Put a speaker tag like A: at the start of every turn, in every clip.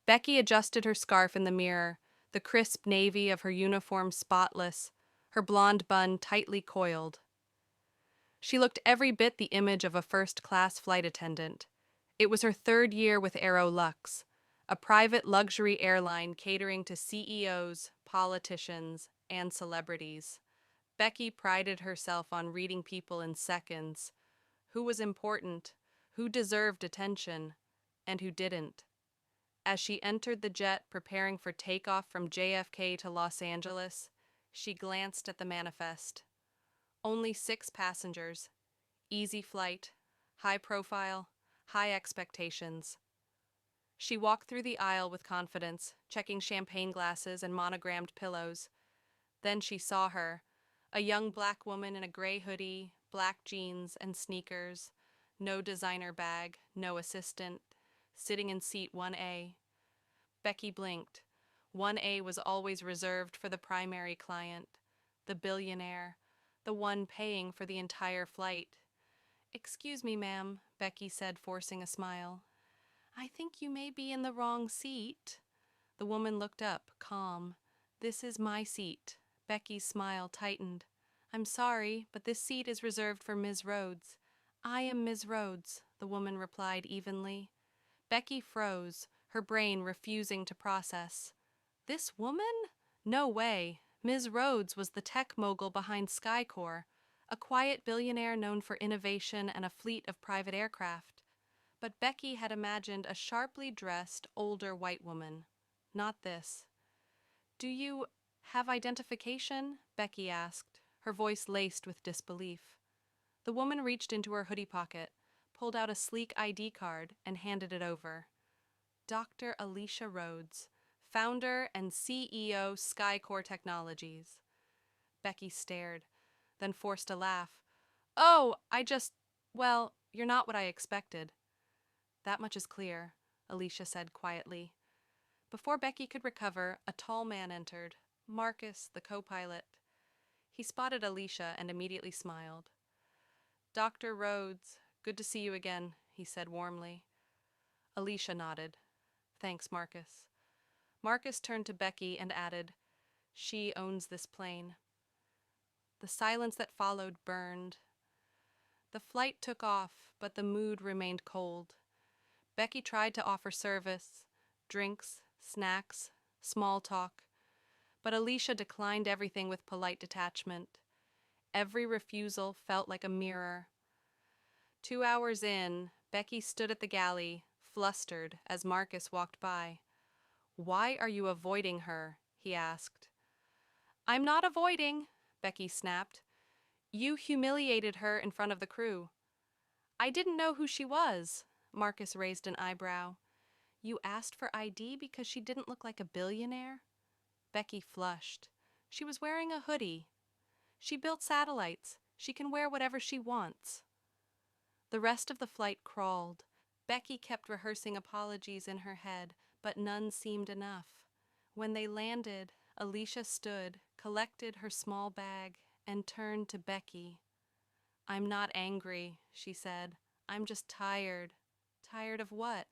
A: Becky adjusted her scarf in the mirror, the crisp navy of her uniform spotless, her blonde bun tightly coiled. She looked every bit the image of a first-class flight attendant. It was her third year with Aerolux, a private luxury airline catering to CEOs, politicians, and celebrities. Becky prided herself on reading people in seconds. Who was important, who deserved attention, and who didn't. As she entered the jet preparing for takeoff from JFK to Los Angeles, she glanced at the manifest. Only 6 passengers. Easy flight, high profile, high expectations. She walked through the aisle with confidence, checking champagne glasses and monogrammed pillows. Then she saw her, a young black woman in a gray hoodie, black jeans, and sneakers, no designer bag, no assistant, sitting in seat 1A. Becky blinked. 1A was always reserved for the primary client, the billionaire, the one paying for the entire flight. "Excuse me, ma'am," Becky said, forcing a smile. "I think you may be in the wrong seat." The woman looked up, calm. "This is my seat." Becky's smile tightened. "I'm sorry, but this seat is reserved for Ms. Rhodes." "I am Ms. Rhodes," the woman replied evenly. Becky froze, her brain refusing to process. This woman? No way. Ms. Rhodes was the tech mogul behind Skycore, a quiet billionaire known for innovation and a fleet of private aircraft. But Becky had imagined a sharply dressed, older white woman. Not this. "Do you have identification?" Becky asked, her voice laced with disbelief. The woman reached into her hoodie pocket, pulled out a sleek ID card, and handed it over. Dr. Alicia Rhodes, founder and CEO Skycore Technologies. Becky stared, then forced a laugh. "Oh, well, you're not what I expected." "That much is clear," Alicia said quietly. Before Becky could recover, a tall man entered, Marcus, the co-pilot. He spotted Alicia and immediately smiled. "Dr. Rhodes, good to see you again," he said warmly. Alicia nodded. "Thanks, Marcus." Marcus turned to Becky and added, "She owns this plane." The silence that followed burned. The flight took off, but the mood remained cold. Becky tried to offer service, drinks, snacks, small talk, but Alicia declined everything with polite detachment. Every refusal felt like a mirror. 2 hours in, Becky stood at the galley, flustered, as Marcus walked by. "Why are you avoiding her?" he asked. "I'm not avoiding," Becky snapped. "You humiliated her in front of the crew." "I didn't know who she was." Marcus raised an eyebrow. "You asked for ID because she didn't look like a billionaire?" Becky flushed. She was wearing a hoodie. "She built satellites. She can wear whatever she wants." The rest of the flight crawled. Becky kept rehearsing apologies in her head, but none seemed enough. When they landed, Alicia stood, collected her small bag, and turned to Becky. "I'm not angry," she said. "I'm just tired." "Tired of what?"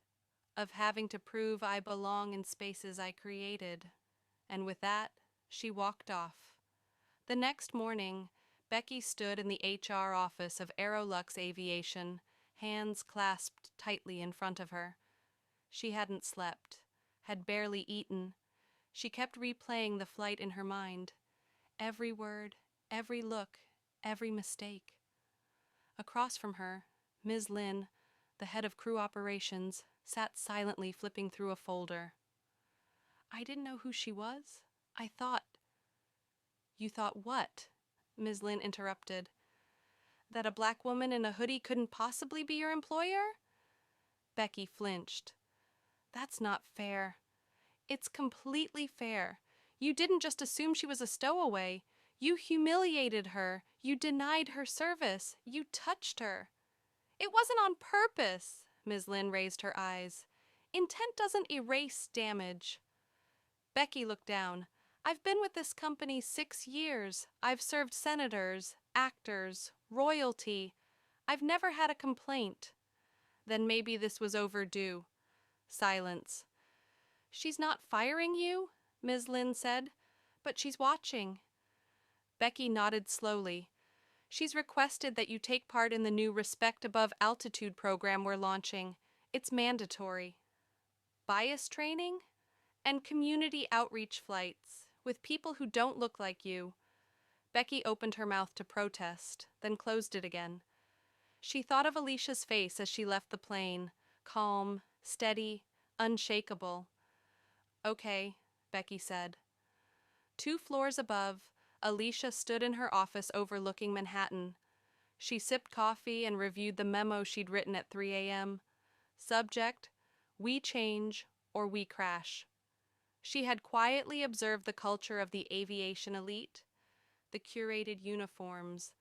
A: "Of having to prove I belong in spaces I created." And with that, she walked off. The next morning, Becky stood in the HR office of Aerolux Aviation, hands clasped tightly in front of her. She hadn't slept, had barely eaten. She kept replaying the flight in her mind. Every word, every look, every mistake. Across from her, Ms. Lin, the head of crew operations, sat silently flipping through a folder. "I didn't know who she was. I thought—" "You thought what?" Ms. Lin interrupted. "That a black woman in a hoodie couldn't possibly be your employer?" Becky flinched. "That's not fair." "It's completely fair. You didn't just assume she was a stowaway. You humiliated her. You denied her service. You touched her." "It wasn't on purpose." Ms. Lin raised her eyes. "Intent doesn't erase damage." Becky looked down. "I've been with this company 6 years. I've served senators, actors, royalty. I've never had a complaint." "Then maybe this was overdue." Silence. She's not firing you, Ms. Lynn said, but she's watching. Becky nodded slowly. She's requested that you take part in the new Respect Above Altitude program we're launching. It's mandatory. Bias training? And community outreach flights with people who don't look like you. Becky opened her mouth to protest, then closed it again. She thought of Alicia's face as she left the plane, calm, steady, unshakable. Okay, Becky said. 2 floors above, Alicia stood in her office overlooking Manhattan. She sipped coffee and reviewed the memo she'd written at 3 a.m. Subject, we change or we crash. She had quietly observed the culture of the aviation elite, the curated uniforms,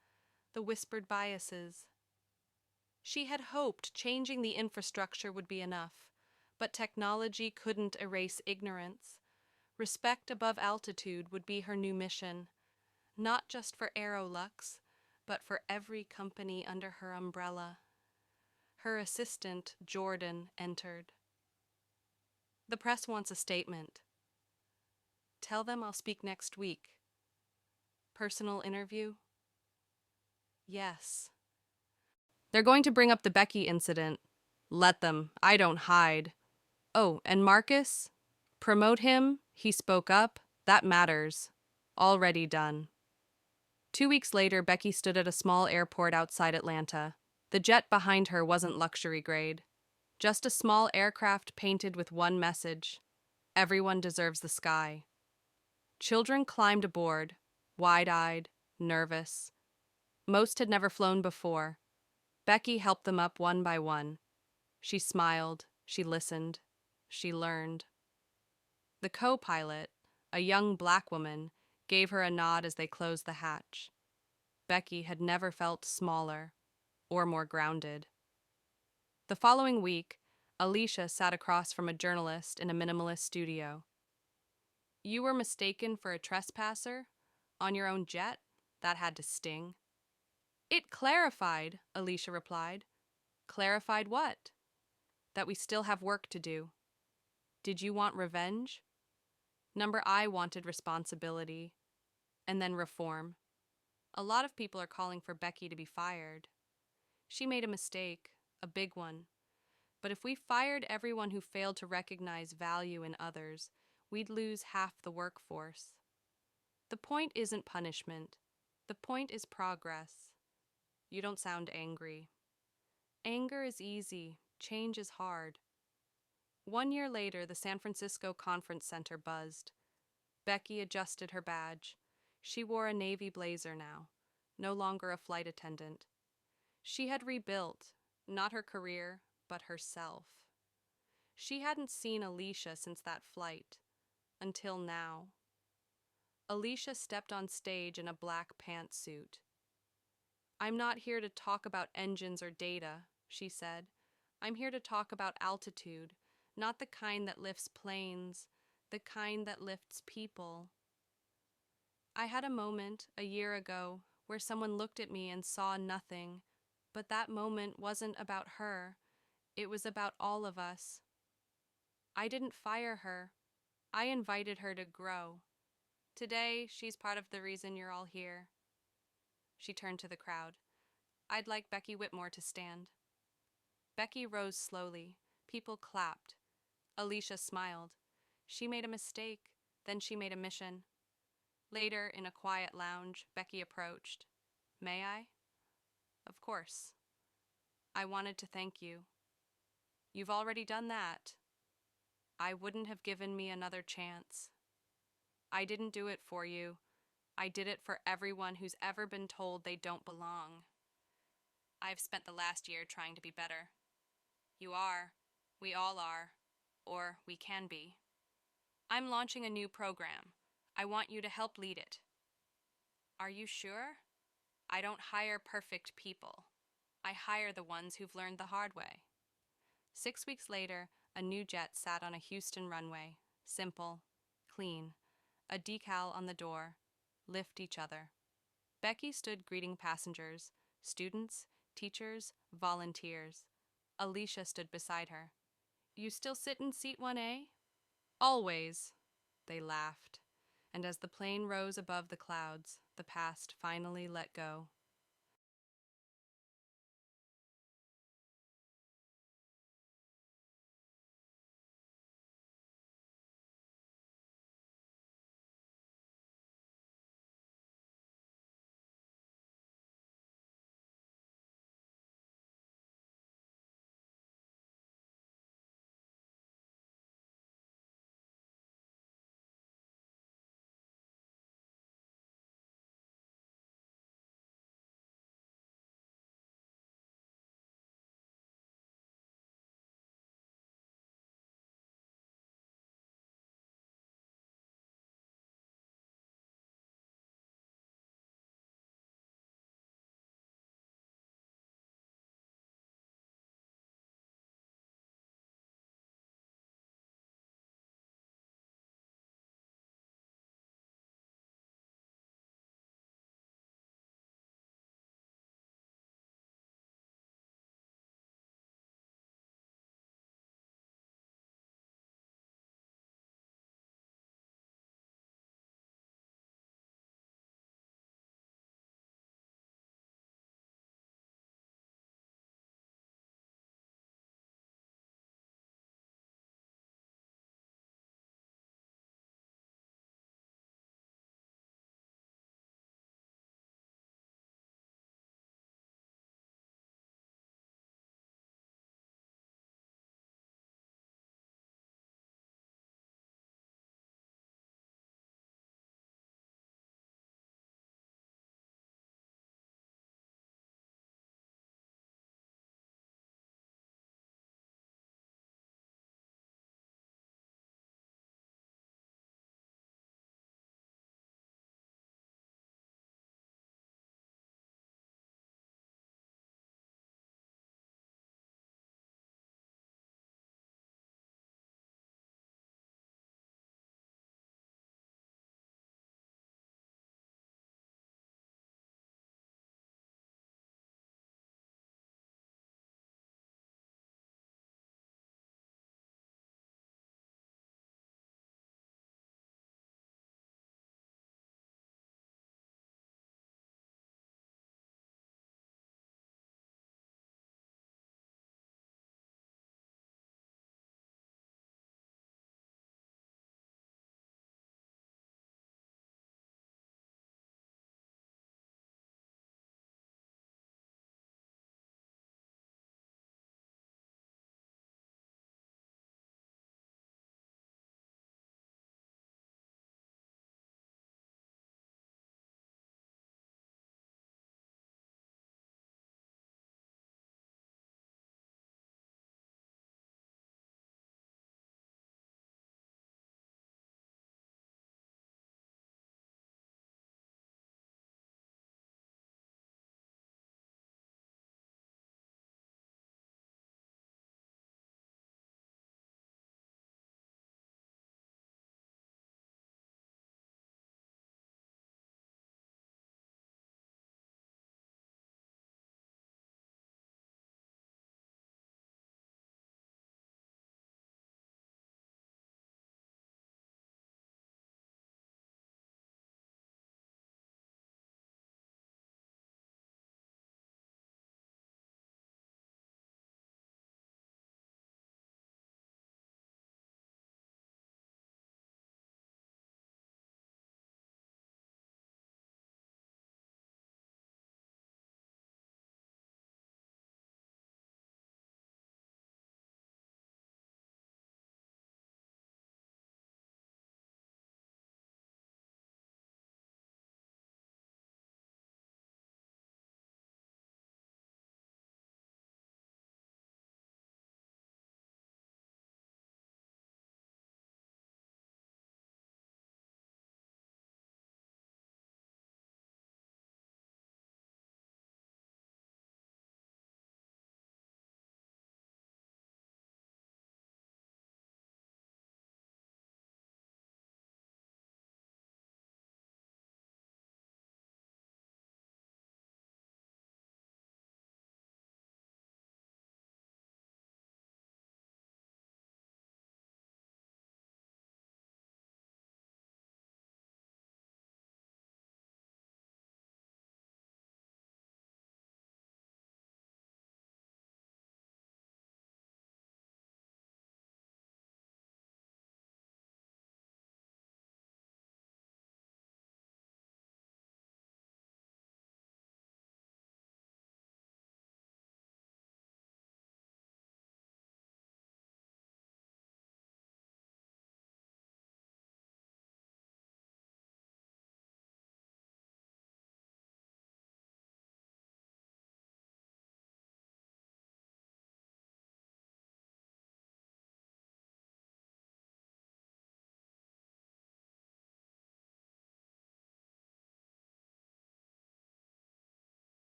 A: the whispered biases. She had hoped changing the infrastructure would be enough, but technology couldn't erase ignorance. Respect above altitude would be her new mission, not just for Aerolux, but for every company under her umbrella. Her assistant, Jordan, entered. The press wants a statement. Tell them I'll speak next week. Personal interview? Yes. They're going to bring up the Becky incident. Let them. I don't hide. Oh, and Marcus? Promote him. He spoke up. That matters. Already done. 2 weeks later, Becky stood at a small airport outside Atlanta. The jet behind her wasn't luxury grade. Just a small aircraft painted with one message. Everyone deserves the sky. Children climbed aboard, wide-eyed, nervous. Most had never flown before. Becky helped them up one by one. She smiled, she listened, she learned. The co-pilot, a young black woman, gave her a nod as they closed the hatch. Becky had never felt smaller or more grounded. The following week, Alicia sat across from a journalist in a minimalist studio. You were mistaken for a trespasser? On your own jet? That had to sting. It clarified, Alicia replied. Clarified what? That we still have work to do. Did you want revenge? Number I wanted responsibility, and then reform. A lot of people are calling for Becky to be fired. She made a mistake, a big one. But if we fired everyone who failed to recognize value in others, we'd lose half the workforce. The point isn't punishment. The point is progress. You don't sound angry. Anger is easy. Change is hard. 1 year later, the San Francisco Conference Center buzzed. Becky adjusted her badge. She wore a navy blazer now, no longer a flight attendant. She had rebuilt, not her career, but herself. She hadn't seen Alicia since that flight, until now. Alicia stepped on stage in a black pantsuit. I'm not here to talk about engines or data, she said. I'm here to talk about altitude, not the kind that lifts planes, the kind that lifts people. I had a moment, a year ago, where someone looked at me and saw nothing, but that moment wasn't about her. It was about all of us. I didn't fire her. I invited her to grow. Today, she's part of the reason you're all here. She turned to the crowd. I'd like Becky Whitmore to stand. Becky rose slowly. People clapped. Alicia smiled. She made a mistake, then she made a mission. Later, in a quiet lounge, Becky approached. May I? Of course. I wanted to thank you. You've already done that. I wouldn't have given me another chance. I didn't do it for you. I did it for everyone who's ever been told they don't belong. I've spent the last year trying to be better. You are. We all are. Or we can be. I'm launching a new program. I want you to help lead it. Are you sure? I don't hire perfect people. I hire the ones who've learned the hard way. 6 weeks later, a new jet sat on a Houston runway. Simple, clean. A decal on the door. Lift each other. Becky stood greeting passengers, students, teachers, volunteers. Alicia stood beside her. You still sit in seat 1A? Always, they laughed, and as the plane rose above the clouds, the past finally let go.